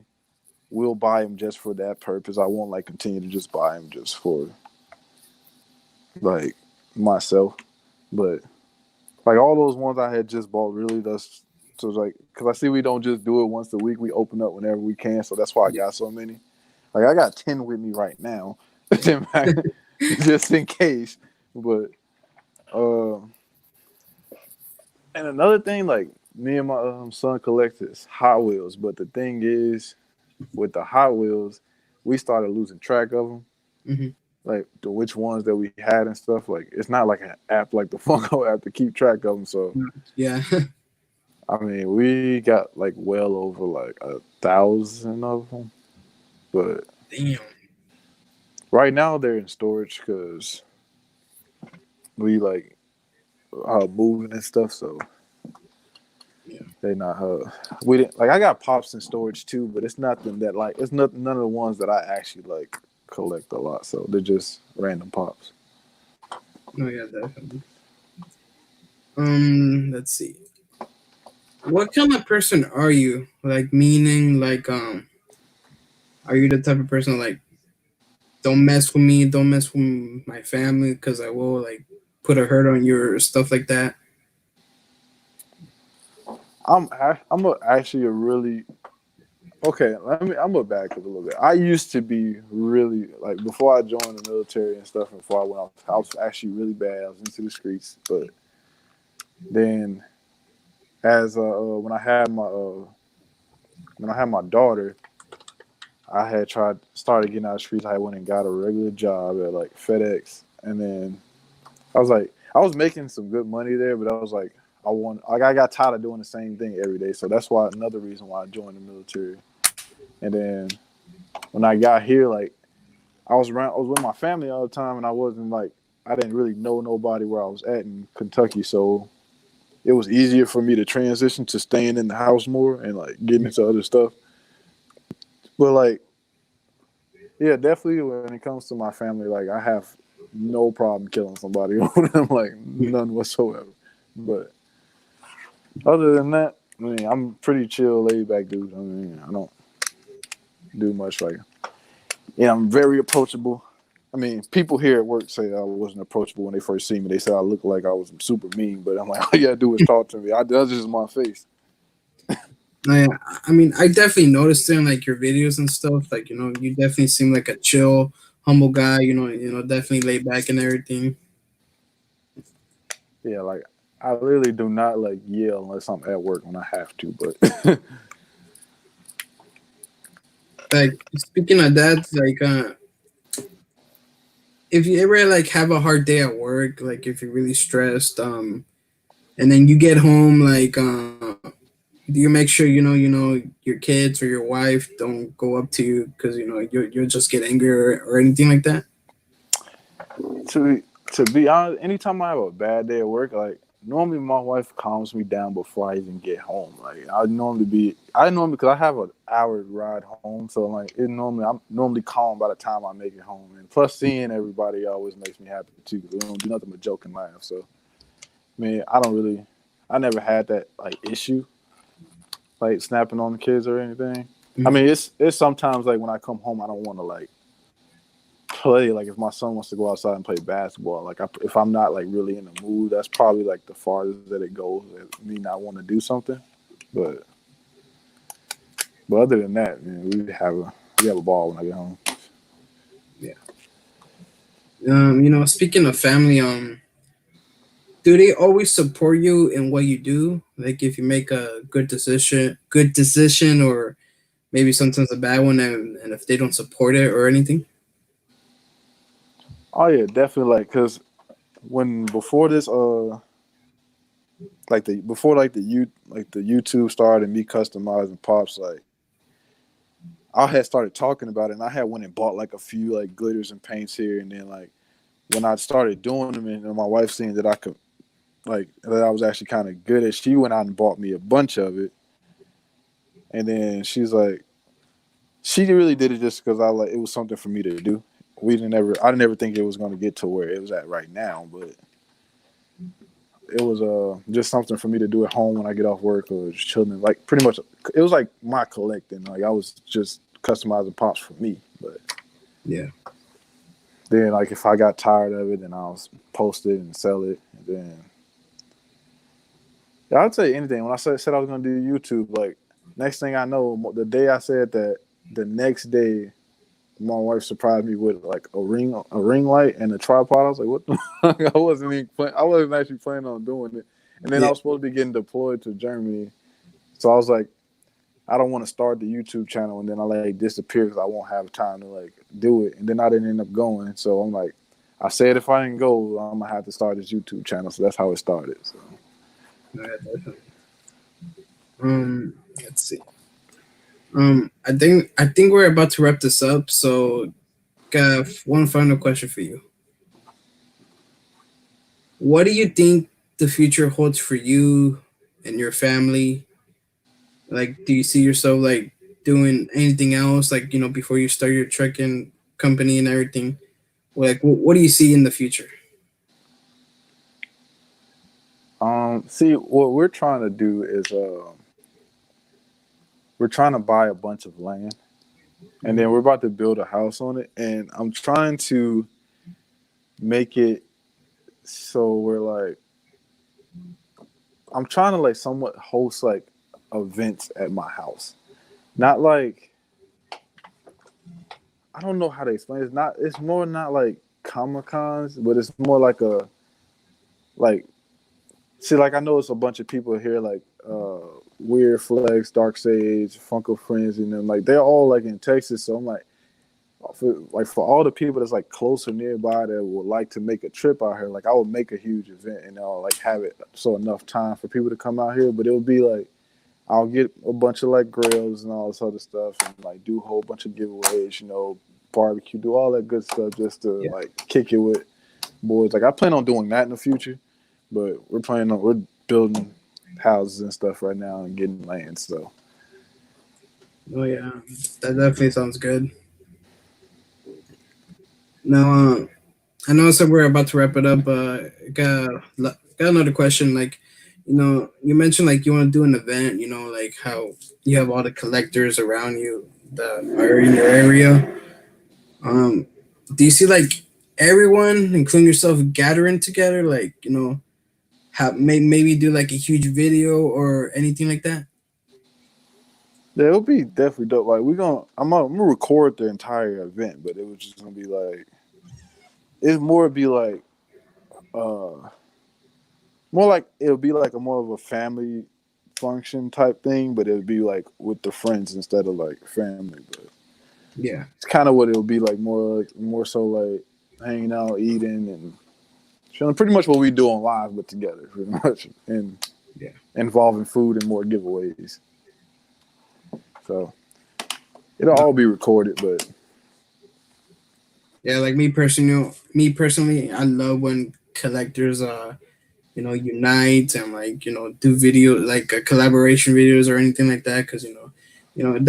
Speaker 2: will buy him just for that purpose. I won't like continue to just buy him just for like myself, but like all those ones I had just bought, really, that's so like because I see we don't just do it once a week. We open up whenever we can, so that's why I
Speaker 1: Yeah.
Speaker 2: got so many. Like I got 10 with me right now, just in case. But uh, and another thing, like me and my son collected Hot Wheels, but the thing is, with the Hot Wheels, we started losing track of them.
Speaker 1: Hmm.
Speaker 2: Like the which ones that we had and stuff. Like it's not like an app like the Funko app to keep track of them. So
Speaker 1: Yeah.
Speaker 2: I mean, we got like well over like 1,000 of them, but
Speaker 1: Damn.
Speaker 2: right now they're in storage because we like moving and stuff. So
Speaker 1: Yeah.
Speaker 2: they not we didn't like I got pops in storage too, but it's nothing that like it's nothing none of the ones that I actually like collect a lot. So they're just random pops.
Speaker 1: Oh yeah, definitely. Let's see. What kind of person are you? Like, meaning, like, are you the type of person like, don't mess with me, don't mess with my family, because I will like put a hurt on you or stuff like that?
Speaker 2: Actually a really okay. I'm gonna back up a little bit. I used to be really like before I joined the military and stuff. And before I went off, I was actually really bad. I was into the streets, but then as when I had my daughter, I had tried started getting out of the streets. I went and got a regular job at like FedEx, and then I was making some good money there, but I was I got tired of doing the same thing every day. So that's why another reason why I joined the military. And then when I got here, like I was with my family all the time, and I didn't really know nobody where I was at in Kentucky. So it was easier for me to transition to staying in the house more and like getting into other stuff. But like, yeah, definitely when it comes to my family, like I have no problem killing somebody over them, like none whatsoever. But other than that, I mean, I'm pretty chill, laid back dude. I mean, I don't do much like, yeah, I'm very approachable. I mean, people here at work say I wasn't approachable when they first see me. They said I looked like I was super mean, but I'm like, all you gotta do is talk to me. That's just my face.
Speaker 1: I, I mean, I definitely noticed in like your videos and stuff. Like, you definitely seem like a chill, humble guy. Definitely laid back and everything.
Speaker 2: Yeah, like I really do not like yell unless I'm at work when I have to. But
Speaker 1: Like, speaking of that, like, if you ever like have a hard day at work, like if you're really stressed, and then you get home, like, do you make sure your kids or your wife don't go up to you because you'll just get angry or anything like that?
Speaker 2: to to be honest, anytime I have a bad day at work, like normally my wife calms me down before I even get home. Like I normally because I have an hour ride home, so like I'm normally calm by the time I make it home. And plus, seeing everybody always makes me happy too. Because we don't do nothing but joke and laugh. So man, I never had that like issue like snapping on the kids or anything. I
Speaker 1: Mhm.
Speaker 2: mean, it's sometimes like when I come home, I don't want to like play. Like if my son wants to go outside and play basketball, like if I'm not like really in the mood, that's probably like the farthest that it goes. Me not want to do something, but other than that, man, we have a ball when I get home.
Speaker 1: Yeah. Speaking of family, do they always support you in what you do? Like if you make a good decision, or maybe sometimes a bad one, and if they don't support it or anything?
Speaker 2: Oh yeah, definitely. Like because when before this like the before like the YouTube started and me customizing pops, like I had started talking about it and I had went and bought like a few like glitters and paints here, and then like when I started doing them and my wife seeing that I could like that I was actually kind of good at, she went out and bought me a bunch of it, and then she's like, she really did it just because I like it was something for me to do. I didn't ever think it was going to get to where it was at right now, but it was just something for me to do at home when I get off work or just chilling. Like pretty much, it was like my collecting. Like I was just customizing pops for me, but
Speaker 1: Yeah.
Speaker 2: then like if I got tired of it, then I'll post it and sell it, and then yeah, I'd say anything. When I said I was gonna do YouTube, like next thing I know, the day I said that, the next day, my wife surprised me with like a ring light, and a tripod. I was like, "What the fuck?" I wasn't actually planning on doing it. And then I
Speaker 1: Yeah.
Speaker 2: was supposed to be getting deployed to Germany, so I was like, I don't want to start the YouTube channel and then I like disappear because I won't have time to like do it. And then I didn't end up going. So I'm like, I said if I didn't go, I'm gonna have to start this YouTube channel. So that's how it started. So.
Speaker 1: Yeah, definitely. Let's see. I think we're about to wrap this up. So, got one final question for you. What do you think the future holds for you and your family? Like, do you see yourself like doing anything else, like before you start your trucking company and everything? Like, what do you see in the future?
Speaker 2: See, what we're trying to do is we're trying to buy a bunch of land, and then we're about to build a house on it. And I'm trying to make it so we're like, I'm trying to like somewhat host like events at my house. Not like, I don't know how to explain it. It's more not like Comic Cons, but it's more like a like see, like I know it's a bunch of people here like Weird Flex, Dark Sage, Funko Friends, and them like they're all like in Texas. So I'm like for all the people that's like close or nearby that would like to make a trip out here, like I would make a huge event and I'll like have it so enough time for people to come out here. But it would be like I'll get a bunch of like grills and all this other stuff and like do a whole bunch of giveaways, barbecue, do all that good stuff just to like kick it with boys. Like I plan on doing that in the future, but we're building houses and stuff right now and getting land. So
Speaker 1: Oh yeah, that definitely sounds good. Now, I know so we're about to wrap it up. Got another question. Like, you mentioned like you want to do an event. Like how you have all the collectors around you that are in your area. Um, do you see like everyone, including yourself, gathering together? Like, have maybe do like a huge video or anything like that?
Speaker 2: yeah, it'll be definitely dope. Like I'm gonna record the entire event, but it was just gonna be like it's more be like uh more like it'll be like a more of a family function type thing, but it'll be like with the friends instead of like family. But
Speaker 1: Yeah,
Speaker 2: it's kind of what it'll be more so like hanging out, eating, and showing pretty much what we do on live, but together, pretty much, and
Speaker 1: yeah,
Speaker 2: involving food and more giveaways. So it'll
Speaker 1: no,
Speaker 2: all be recorded, but
Speaker 1: yeah. Like me personally, I love when collectors unite and like do video like collaboration videos or anything like that because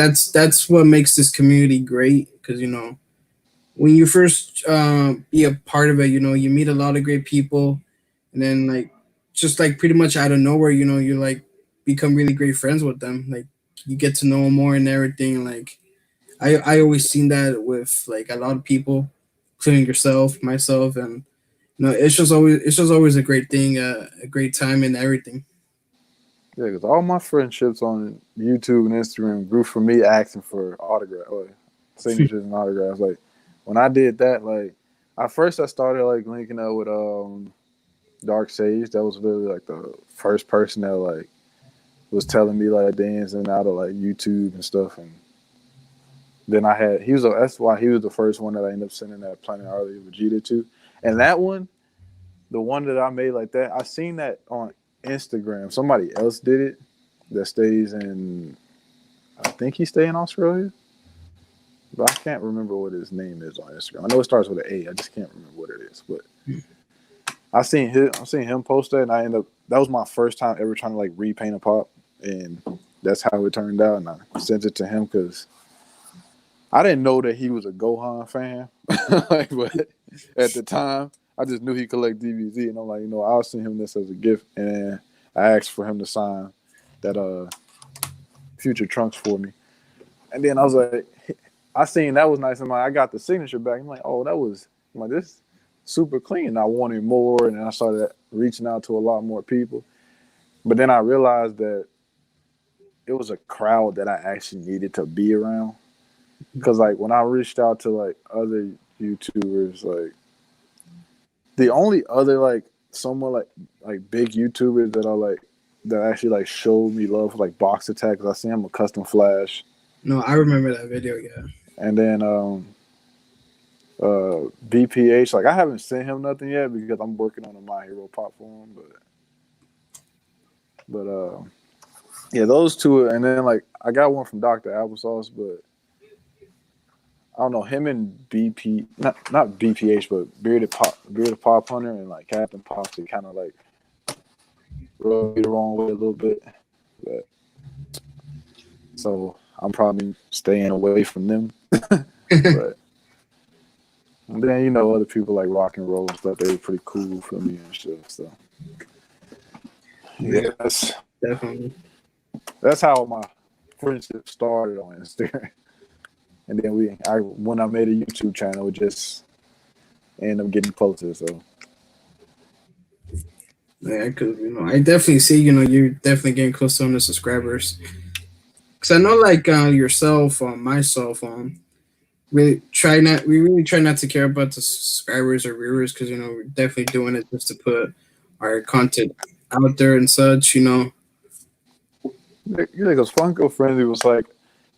Speaker 1: that's what makes this community great because when you first be a part of it, you meet a lot of great people, and then like just like pretty much out of nowhere, you like become really great friends with them. Like you get to know them more and everything. Like I always seen that with like a lot of people, including yourself, myself, and it's just always a great thing, a great time and everything.
Speaker 2: yeah, because all my friendships on YouTube and Instagram grew from me asking for autograph or signatures and autographs. Like when I did that, like at first I started like linking up with Dark Sage. That was really like the first person that like was telling me like the ins and out of like YouTube and stuff. And then that's why he was the first one that I ended up sending that Planet Arlie Vegeta to. And that one, the one that I made like that, I seen that on Instagram. Somebody else did it that stays in, I think he stay in Australia, but I can't remember what his name is on Instagram. I know it starts with an A. I just can't remember what it is. But I seen him post that, and I ended up that was my first time ever trying to like repaint a pop, and that's how it turned out. And I sent it to him because I didn't know that he was a Gohan fan, like, but at the time, I just knew he collect DBZ, and I'm like, I'll send him this as a gift, and I asked for him to sign that future trunks for me, and then I was like, I seen that was nice, and I got the signature back. I'm like, oh, I'm like this super clean. I wanted more, and I started reaching out to a lot more people, but then I realized that it was a crowd that I actually needed to be around. Because like when I reached out to like other YouTubers, like the only other like someone like big YouTubers that I like that actually like showed me love like Box Attack. 'Cause I see him a custom flash,
Speaker 1: No, I remember that video. Yeah.
Speaker 2: and then BPH. Like I haven't sent him nothing yet because I'm working on a My Hero pop for him, but yeah, those two, and then like I got one from Doctor Applesauce, but I don't know him and BP, not BPH, but Bearded Pop Hunter, and like Captain Pops. They kind of like rubbed me the wrong way a little bit, but so I'm probably staying away from them. But and then other people like Rock and Roll and stuff. They were pretty cool for me and stuff. So yeah,
Speaker 1: Yeah, definitely.
Speaker 2: that's how my friendship started on Instagram. And then when I made a YouTube channel, it just ended up getting closer. So
Speaker 1: Yeah, because I definitely see you're definitely getting closer on the subscribers. Because I know like yourself, myself, we really try not to care about the subscribers or viewers because we're definitely doing it just to put our content out there and such.
Speaker 2: yeah, because Funko Frenzy was like,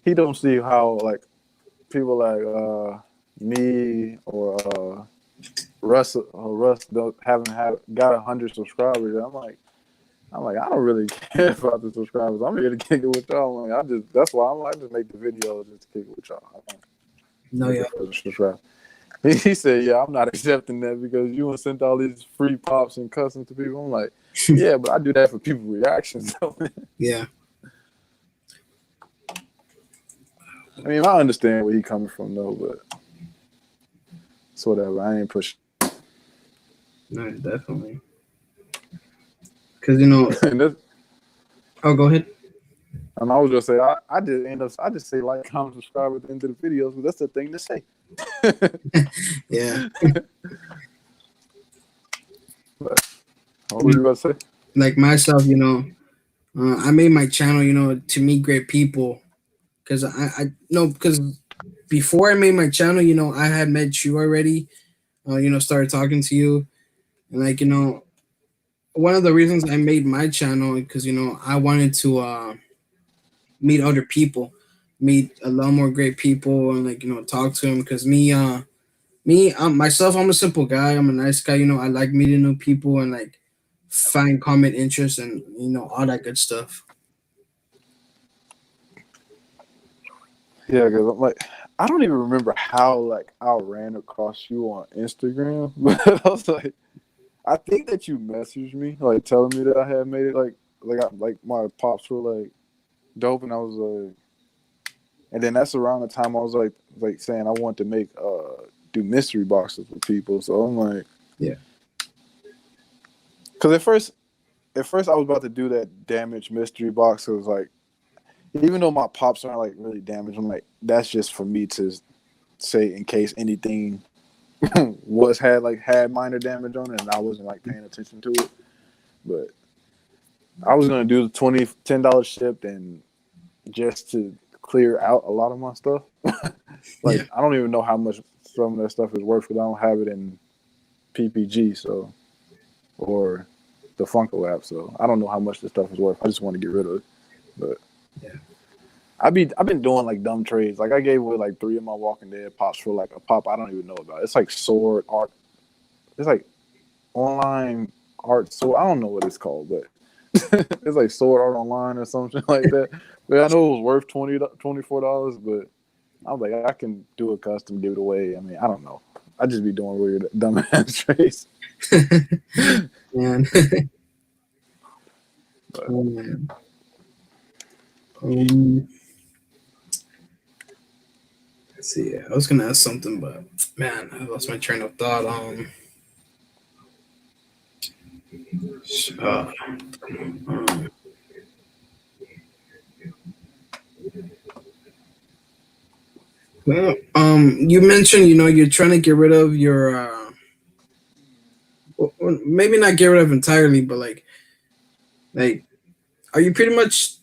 Speaker 2: he don't see how like people like me or Russ don't haven't have got 100 subscribers. I'm like I don't really care about the subscribers. I'm here to kick it with y'all. Like, that's why I just make the videos just to kick it with y'all. I don't
Speaker 1: No,
Speaker 2: make
Speaker 1: yeah,
Speaker 2: it for the subscribers. He said, "Yeah, I'm not accepting that because you want sent all these free pops and customs to people." I'm like, "Yeah, but I do that for people reactions."
Speaker 1: Yeah.
Speaker 2: I mean, I understand where he coming from though, but it's whatever. I ain't pushing.
Speaker 1: No, definitely. Because you know.
Speaker 2: and, this,
Speaker 1: Oh, go ahead.
Speaker 2: and I was just say, I just end up, I just say like, comment, subscribe at the end of the videos, but that's the thing to say.
Speaker 1: Yeah.
Speaker 2: But what were you about to say?
Speaker 1: Like myself, I made my channel, to meet great people. Because I no, because before I made my channel, I had met you already. Started talking to you, and like one of the reasons I made my channel because I wanted to meet other people, meet a lot more great people, and like talk to them. Because myself, I'm a simple guy. I'm a nice guy. I like meeting new people and like find common interests and all that good stuff.
Speaker 2: Yeah, because I'm like, I don't even remember how like I ran across you on Instagram, but I was like, I think that you messaged me like telling me that I had made it like my pops were like dope, and I was like, and then that's around the time I was like saying I want to make do mystery boxes with people. So I'm like,
Speaker 1: Yeah.
Speaker 2: because at first I was about to do that damaged mystery box. It was like, even though my pops aren't like really damaged, I'm like, that's just for me to say in case anything had minor damage on it and I wasn't like paying attention to it. But I was gonna do the $10 shipped and just to clear out a lot of my stuff. Like
Speaker 1: Yeah.
Speaker 2: I don't even know how much some of that stuff is worth because I don't have it in PPG, so or the Funko app, so I don't know how much the stuff is worth. I just want to get rid of it. But
Speaker 1: Yeah.
Speaker 2: I've been doing like dumb trades. Like I gave away like 3 of my Walking Dead pops for like a pop I don't even know about. It's like sword art. It's like online art. So I don't know what it's called, but it's like sword art online or something like that. But I know it was worth $24, but I was like, I can do a custom, give it away. I mean, I don't know. I just be doing weird dumbass trades.
Speaker 1: Man.
Speaker 2: But
Speaker 1: Oh man. Um, let's see. I was gonna ask something, but man, I lost my train of thought. Uh, um, well, you mentioned you're trying to get rid of your maybe not get rid of entirely, but like, are you pretty much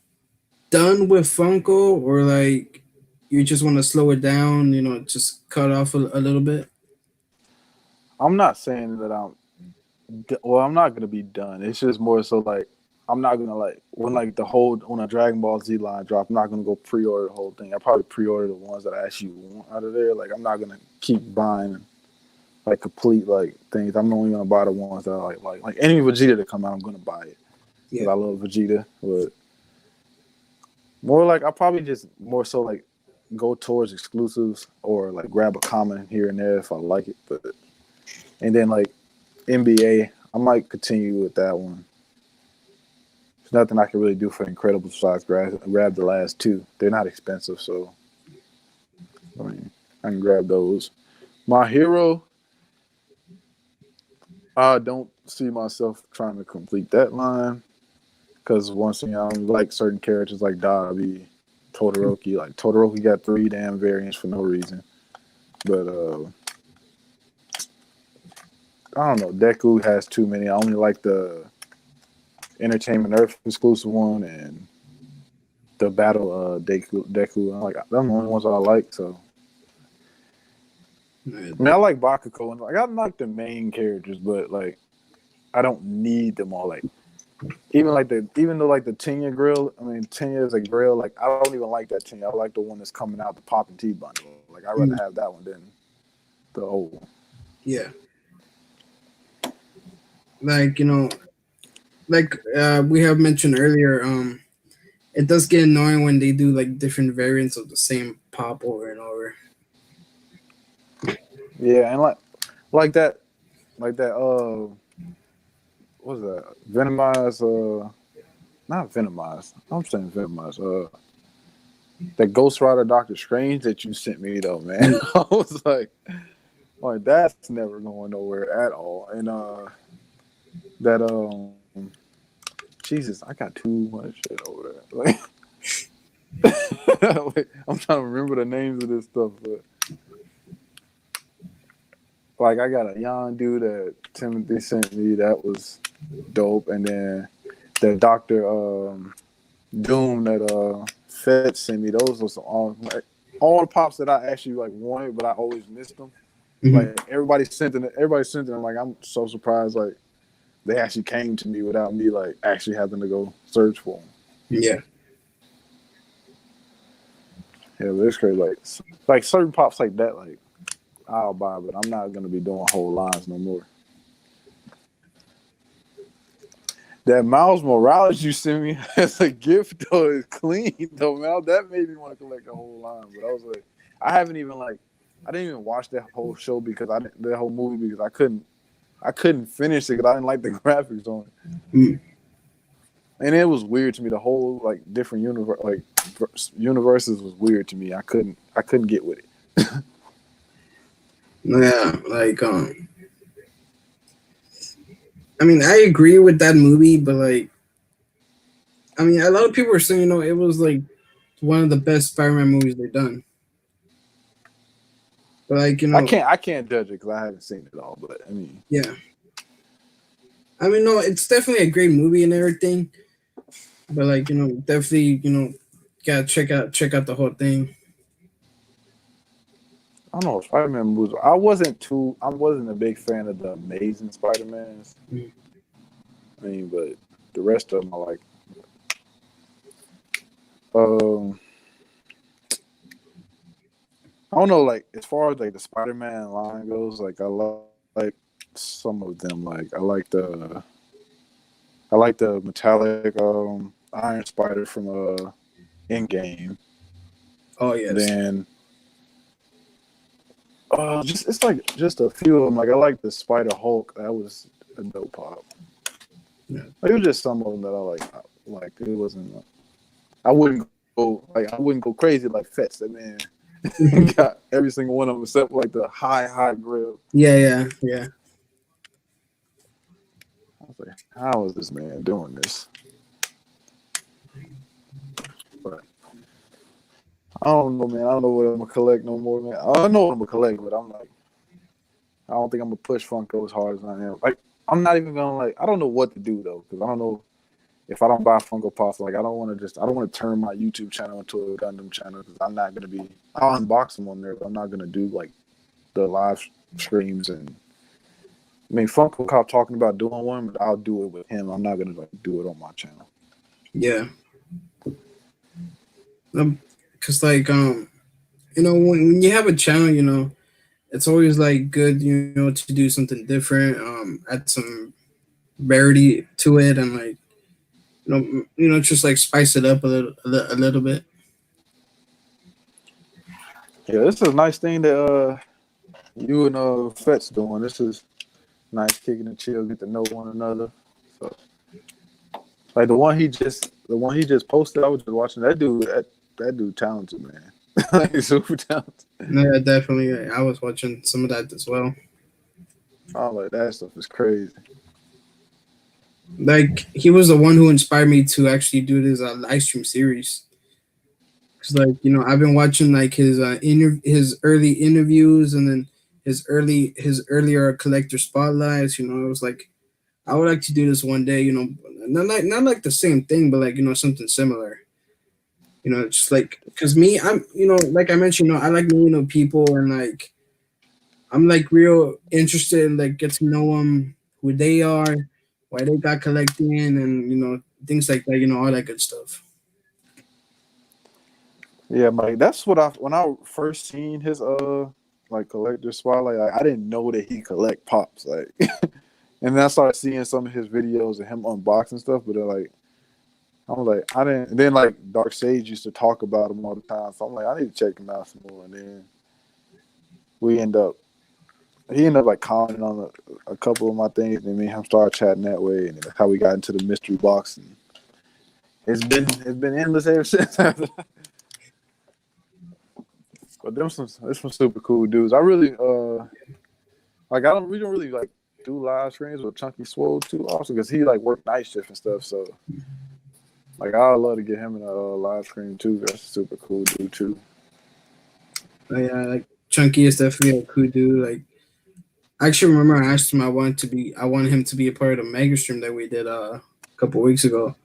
Speaker 1: done with Funko, or like you just want to slow it down? Just cut off a little bit.
Speaker 2: I'm not saying that well, I'm not gonna be done. It's just more so like I'm not gonna like when a Dragon Ball Z line drop, I'm not gonna go pre-order the whole thing. I probably pre-order the ones that I actually want out of there. Like I'm not gonna keep buying like complete like things. I'm only gonna buy the ones that I like any Vegeta that come out. I'm gonna buy it because
Speaker 1: Yeah.
Speaker 2: I love Vegeta. But more like I probably just more so like go towards exclusives or like grab a common here and there if I like it. But and then like NBA, I might continue with that one. There's nothing I can really do for Incredible besides grab the last 2. They're not expensive, so I mean I can grab those. My hero, I don't see myself trying to complete that line because once again, I don't like certain characters like Dabi, Todoroki. Like Todoroki got 3 damn variants for no reason. But I don't know. Deku has too many. I only like the Entertainment Earth exclusive one and the Battle Deku. I'm like them the only ones I like. So I mean, I like Bakugo and like I like the main characters, but like I don't need them all. Like even though like the Tenya grill, I mean Tenya is a grill. Like I don't even like that Tenya. I like the one that's coming out the Pop and Tea bundle. Like I'd rather
Speaker 1: Mm,
Speaker 2: have that one than the old one.
Speaker 1: yeah. Like like we have mentioned earlier, it does get annoying when they do like different variants of the same pop over and over.
Speaker 2: Yeah, and like that like that what was that? Venomized not venomized. I'm saying venomized. That Ghost Rider Doctor Strange that you sent me though, man.
Speaker 1: Yeah.
Speaker 2: I was like that's never going nowhere at all. And that Jesus, I got too much shit over there. Like, like, I'm trying to remember the names of this stuff, but like I got a young dude that Timothy sent me that was dope, and then the Doctor Doom that Fed sent me. Those were some all the pops that I actually like wanted, but I always missed them.
Speaker 1: Hmm.
Speaker 2: Like everybody sent them. Like I'm so surprised. Like they actually came to me without me like actually having to go search for them.
Speaker 1: Yeah.
Speaker 2: Yeah, but it's crazy. Like certain pops like that, like I'll buy, but I'm not gonna be doing whole lines no more. That Miles Morales you sent me as a gift though is clean though, man. That made me want to collect the whole line. But I was like, I haven't even like, I didn't even watch that whole show because I didn't, the whole movie because I couldn't finish it because I didn't like the graphics on it,
Speaker 1: Mm.
Speaker 2: and it was weird to me. The whole like different universes was weird to me. I couldn't get with it.
Speaker 1: Yeah. Like I mean, I agree with that movie, but like, I mean, a lot of people are saying, it was like one of the best Spider-Man movies they've done. But like,
Speaker 2: I can't judge it because I haven't seen it all. But I mean,
Speaker 1: yeah. I mean, no, it's definitely a great movie and everything. But like, definitely, gotta check out the whole thing.
Speaker 2: I don't know Spider Man movies. I wasn't a big fan of the Amazing Spider Mans.
Speaker 1: Mm.
Speaker 2: I mean, but the rest of them I like. Um, I don't know. Like as far as like the Spider Man line goes, like like some of them. Like I like the metallic Iron Spider from Endgame.
Speaker 1: Oh yes.
Speaker 2: Then just it's like just a few of them. Like I like the Spider Hulk. That was a dope pop.
Speaker 1: Yeah.
Speaker 2: Like, it was just some of them that I like. Like it wasn't. I wouldn't go crazy like Fetz. That man
Speaker 1: Mhm.
Speaker 2: got every single one of them except like the high grill.
Speaker 1: Yeah, yeah, yeah.
Speaker 2: I was like, how is this man doing this? But I don't know, man. I don't know what I'm gonna collect no more, man. I don't know what I'm gonna collect, but I'm like, I don't think I'm gonna push Funko as hard as I am. Like, I'm not even gonna like. I don't know what to do though, because I don't know if I don't buy Funko Pops. Like, I don't want to turn my YouTube channel into a Gundam channel because I'm not gonna be. I'll unbox them on there, but I'm not gonna do like the live streams and. I mean, Funko Cop talking about doing one, but I'll do it with him. I'm not gonna like do it on my channel.
Speaker 1: Yeah. Cause like when you have a channel, it's always like good, to do something different, add some rarity to it, and like just like spice it up a little bit.
Speaker 2: Yeah, this is a nice thing that you and Fet's doing. This is nice kicking and chill, get to know one another. So like the one he just posted, I was just watching that dude talented, man. Like super talented.
Speaker 1: Yeah, definitely. I was watching some of that as well.
Speaker 2: I'm like that stuff is crazy.
Speaker 1: Like he was the one who inspired me to actually do this live stream series. Cause like I've been watching like his early interviews, and then his earlier collector spotlights. It was like I would like to do this one day. Not like the same thing, but like something similar. Just like because me, I'm like I mentioned, I like meeting people, and like I'm like real interested in like get to know them, who they are, why they got collecting, and things like that. All that good stuff.
Speaker 2: Yeah, like that's what I when I first seen his like collector spotlight, like I didn't know that he collect pops, like and then I started seeing some of his videos of him unboxing stuff, but like I'm like I didn't and then like Dark Sage used to talk about him all the time. So I'm like, I need to check him out some more, and then we end up he ended up like commenting on a couple of my things, and me and him started chatting that way, and that's how we got into the mystery box. And it's been endless ever since. But there's some super cool dudes. I really like I don't we don't really like do live streams with Chunky Swole too also because he like worked night shift and stuff. So like I'd love to get him in a live stream too. That's a super cool dude too.
Speaker 1: But yeah, like Chunky is definitely a cool dude. Like I actually remember I asked him I wanted him to be a part of the mega stream that we did a couple weeks ago.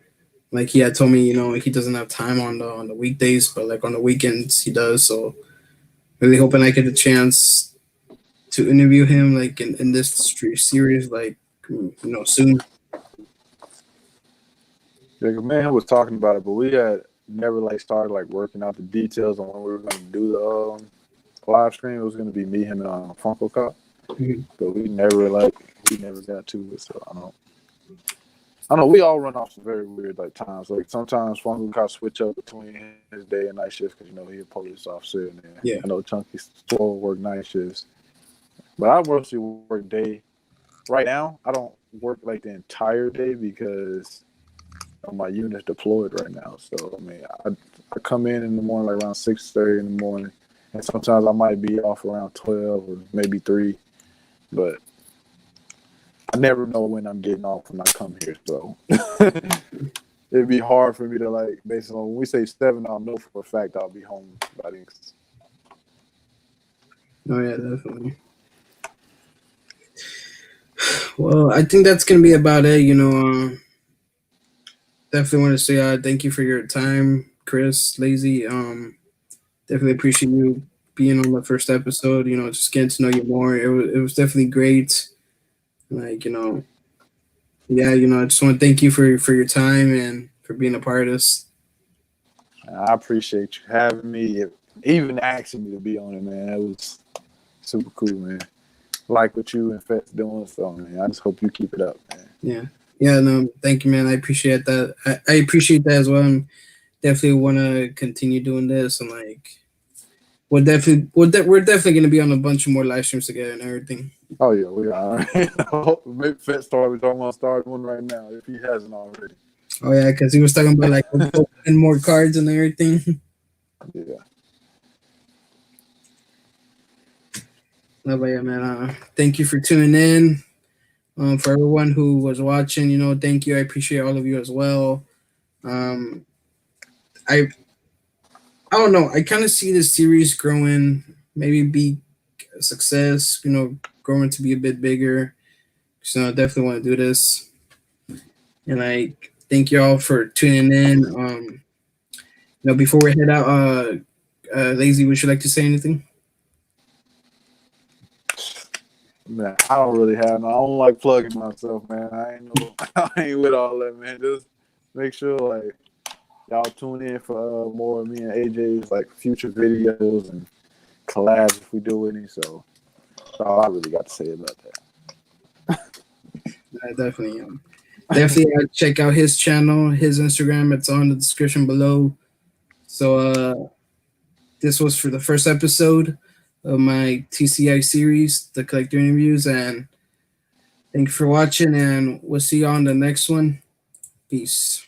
Speaker 1: Like he had told me, he doesn't have time on the weekdays, but like on the weekends he does. So really hoping I get the chance to interview him like in this series, like soon.
Speaker 2: Yeah, 'cause me and him was talking about it, but we had never like started like working out the details on when we were going to do the live stream. It was going to be me, him, and Funko Cop,
Speaker 1: Mhm.
Speaker 2: but we never got to it. So I know we all run off some very weird like times. Like sometimes Funko Cop switch up between his day and night shifts because he's a police officer, and then
Speaker 1: Yeah,
Speaker 2: I know Chunky Swole work night shifts, but I mostly work day. Right now, I don't work like the entire day because my unit's deployed right now. So I mean, I come in the morning like around 6:30 in the morning, and sometimes I might be off around 12 or maybe 3, but I never know when I'm getting off when I come here. So it'd be hard for me to like based on when we say 7, I'll know for a fact I'll be home by then.
Speaker 1: oh yeah, definitely. Well, I think that's gonna be about it. Definitely want to say thank you for your time, Chris Lazy. Definitely appreciate you being on the first episode. Just getting to know you more. It was definitely great. Like yeah. I just want to thank you for your time and for being a part of this.
Speaker 2: I appreciate you having me, even asking me to be on it, man. That was super cool, man. Like what you and Fet's doing, so man, I just hope you keep it up, man.
Speaker 1: Yeah, yeah. No, thank you, man. I appreciate that. I appreciate that as well. And definitely want to continue doing this and like. We're definitely gonna be on a bunch of more live streams together and everything.
Speaker 2: Oh yeah, we are. Maybe Fet started. We're talking about starting one right now if he hasn't already.
Speaker 1: Oh yeah, because he was talking about like opening more cards and everything.
Speaker 2: Yeah.
Speaker 1: No, but yeah, man. Thank you for tuning in. For everyone who was watching, thank you. I appreciate all of you as well. Um, I I don't know. I kind of see this series growing, maybe be a success. Growing to be a bit bigger. So I definitely want to do this, and I thank you all for tuning in. Before we head out, Lazy, would you like to say anything?
Speaker 2: Man, I don't really have no. I don't like plugging myself, man. I ain't no. I ain't with all that, man. Just make sure like y'all tune in for more of me and AJ's like future videos and collabs if we do any. So that's all I really got to say about
Speaker 1: Definitely. Definitely check out his channel, his Instagram. It's on the description below. So this was for the first episode of my TCI series, the collector interviews, and thank you for watching. And we'll see you on the next one. Peace.